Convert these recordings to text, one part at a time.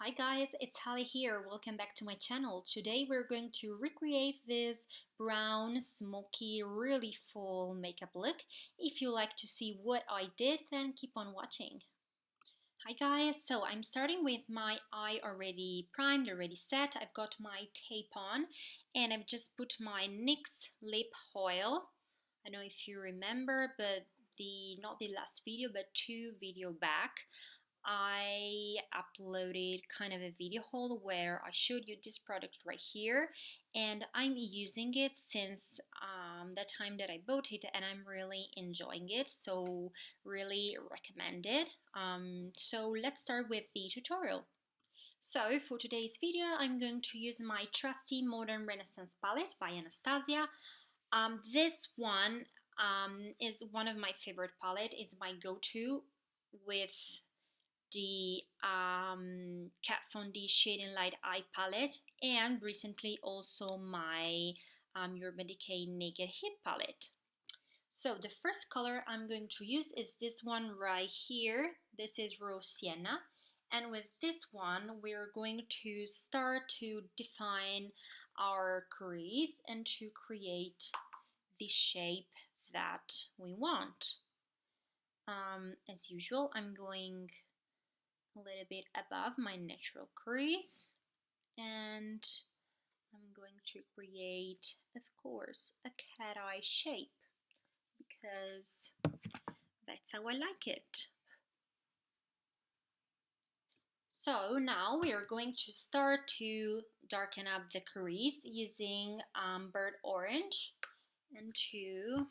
Hi guys, it's Hallie here. Welcome back to my channel. Today we're going to recreate this brown, smoky, really full makeup look. If you like to see what I did, then keep on watching. Hi guys, so I'm starting with my eye already primed, already set. I've got my tape on and I've just put my NYX lip oil. I don't know if you remember, but not the last video, but 2 videos back, I uploaded kind of a video haul where I showed you this product right here, and I'm using it since the time that I bought it, and I'm really enjoying it, so really recommend it. So let's start with the tutorial. So for today's video, I'm going to use my trusty Modern Renaissance palette by Anastasia. This one is one of my favorite palette. It's my go-to with the Kat Von D Shade and Light Eye palette, and recently also my Urban Decay Naked Heat palette. So the first color I'm going to use is this one right here. This is Rose Sienna, and with this one we're going to start to define our crease and to create the shape that we want. As usual, I'm going a little bit above my natural crease, and I'm going to create, of course, a cat eye shape because that's how I like it. So now we are going to start to darken up the crease using burnt orange, and to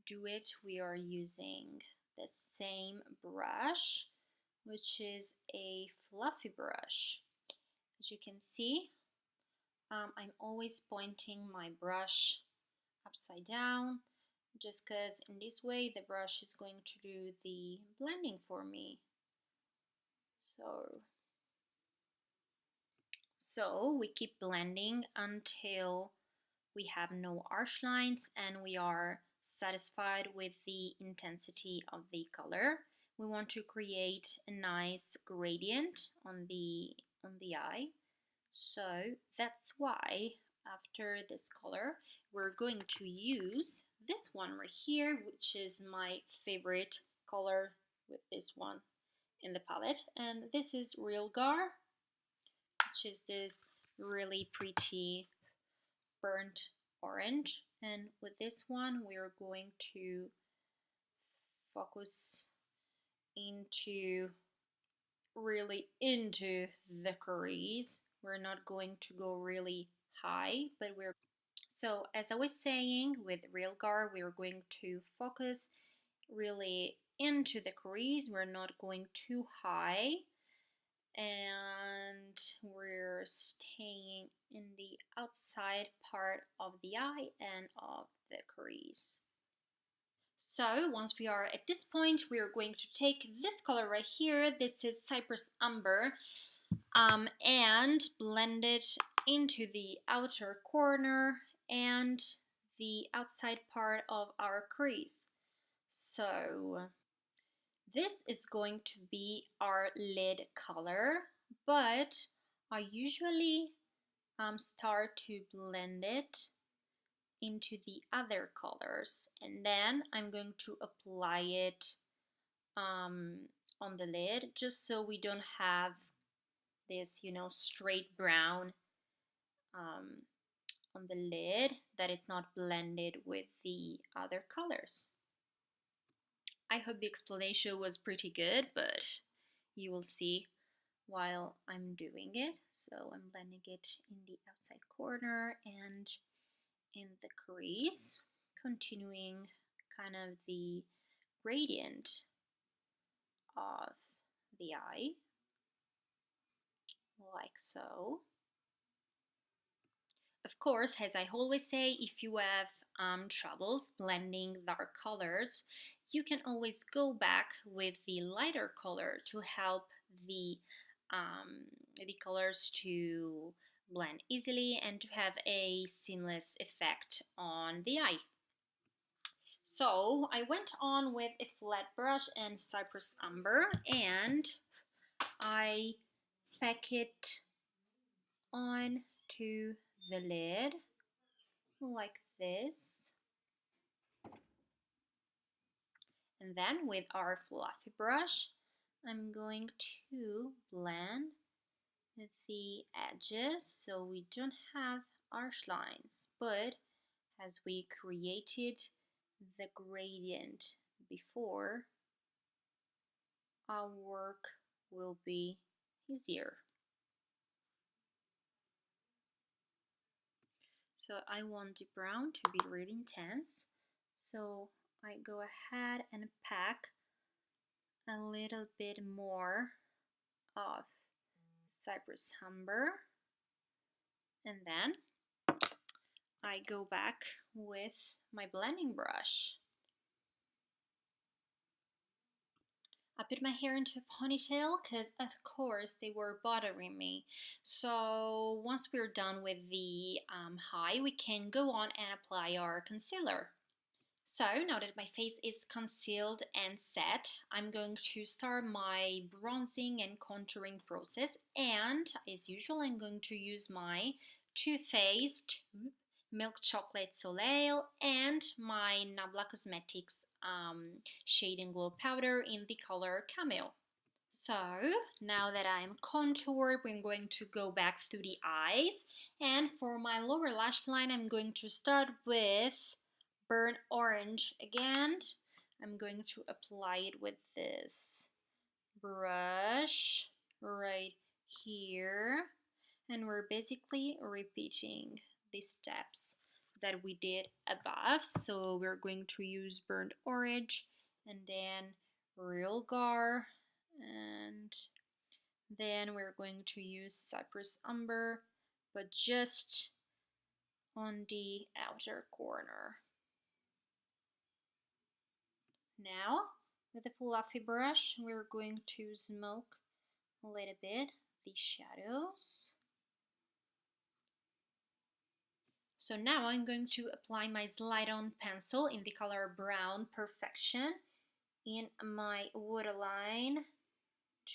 do it we are using the same brush, which is a fluffy brush. As you can see, I'm always pointing my brush upside down, just because in this way the brush is going to do the blending for me. So we keep blending until we have no harsh lines and we are satisfied with the intensity of the color. We want to create a nice gradient on the eye. So that's why after this color we're going to use this one right here, which is my favorite color with this one in the palette, and this is Real Gar, which is this really pretty burnt orange. And with this one we're going to focus really into the crease. We're not going to go really high, but so as I was saying, with Real Gar we're going to focus really into the crease. We're not going too high, and we're staying in the outside part of the eye and of the crease. So once we are at this point, we are going to take this color right here. This is Cypress Umber, and blend it into the outer corner and the outside part of our crease. So this is going to be our lid color, but I usually start to blend it into the other colors, and then I'm going to apply it on the lid, just so we don't have this, straight brown on the lid, that it's not blended with the other colors. I hope the explanation was pretty good, but you will see while I'm doing it. So I'm blending it in the outside corner and in the crease, continuing kind of the gradient of the eye, like so. Of course, as I always say, if you have troubles blending dark colors, you can always go back with the lighter color to help the colors to blend easily and to have a seamless effect on the eye. So I went on with a flat brush and Cypress Umber, and I pack it on to the lid like this. And then with our fluffy brush, I'm going to blend the edges so we don't have harsh lines, but as we created the gradient before, our work will be easier. So I want the brown to be really intense, so I go ahead and pack a little bit more of Cypress Amber, and then I go back with my blending brush. I put my hair into a ponytail because of course they were bothering me. So once we're done with the high, we can go on and apply our concealer. So now that my face is concealed and set, I'm going to start my bronzing and contouring process, and as usual I'm going to use my Too Faced Milk Chocolate Soleil and my NABLA Cosmetics Shade and Glow Powder in the color Cameo. So now that I'm contoured, I'm going to go back through the eyes, and for my lower lash line I'm going to start with burnt orange again. I'm going to apply it with this brush right here, and we're basically repeating the steps that we did above. So we're going to use burnt orange and then real gar, and then we're going to use cypress amber, but just on the outer corner. Now with a fluffy brush we're going to smoke a little bit the shadows. So now I'm going to apply my slide on pencil in the color brown Perfection in my waterline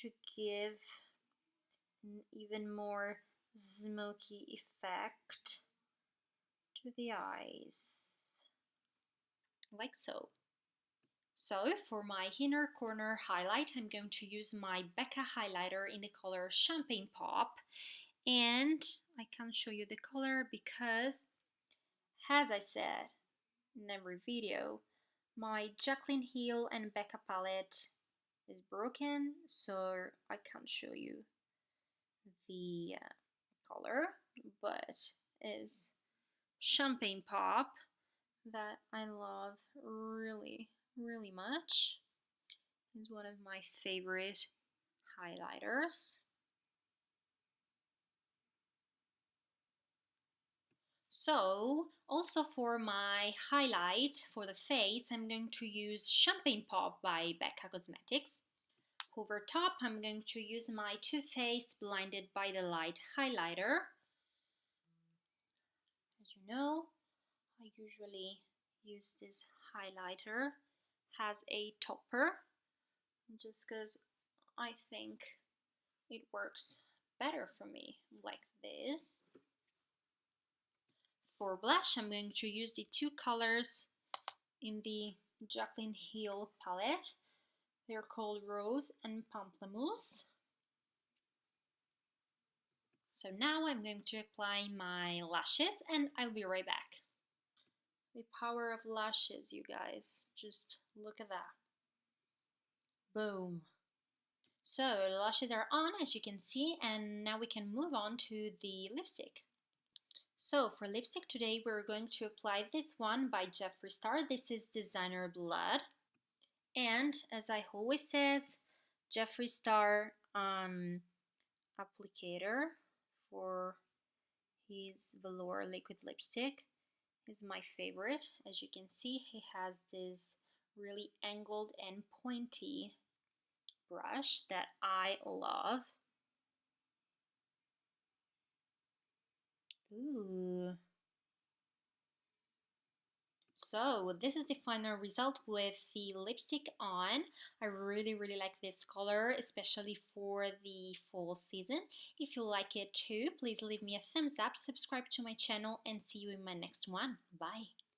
to give an even more smoky effect to the eyes, like so. So for my inner corner highlight, I'm going to use my BECCA highlighter in the color Champagne Pop, and I can't show you the color because, as I said in every video, my Jaclyn Hill and BECCA palette is broken, so I can't show you the color, but is Champagne Pop that I love really much. It's one of my favorite highlighters. So also for my highlight for the face, I'm going to use Champagne Pop by BECCA Cosmetics. Over top, I'm going to use my Too Faced Blinded by the Light highlighter. As you know, I usually use this highlighter as a topper, just because I think it works better for me, like this. For blush, I'm going to use the two colors in the Jaclyn Hill palette. They're called Rose and Pamplemousse. So now I'm going to apply my lashes and I'll be right back. The power of lashes, you guys. Just look at that. Boom. So the lashes are on, as you can see, and now we can move on to the lipstick. So for lipstick today we're going to apply this one by Jeffree Star. This is Designer Blood, and as I always says, Jeffree Star applicator for his velour liquid lipstick is my favorite. As you can see, he has this really angled and pointy brush that I love. Ooh. So this is the final result with the lipstick on. I really like this color, especially for the fall season. If you like it too, please leave me a thumbs up, subscribe to my channel, and see you in my next one. Bye!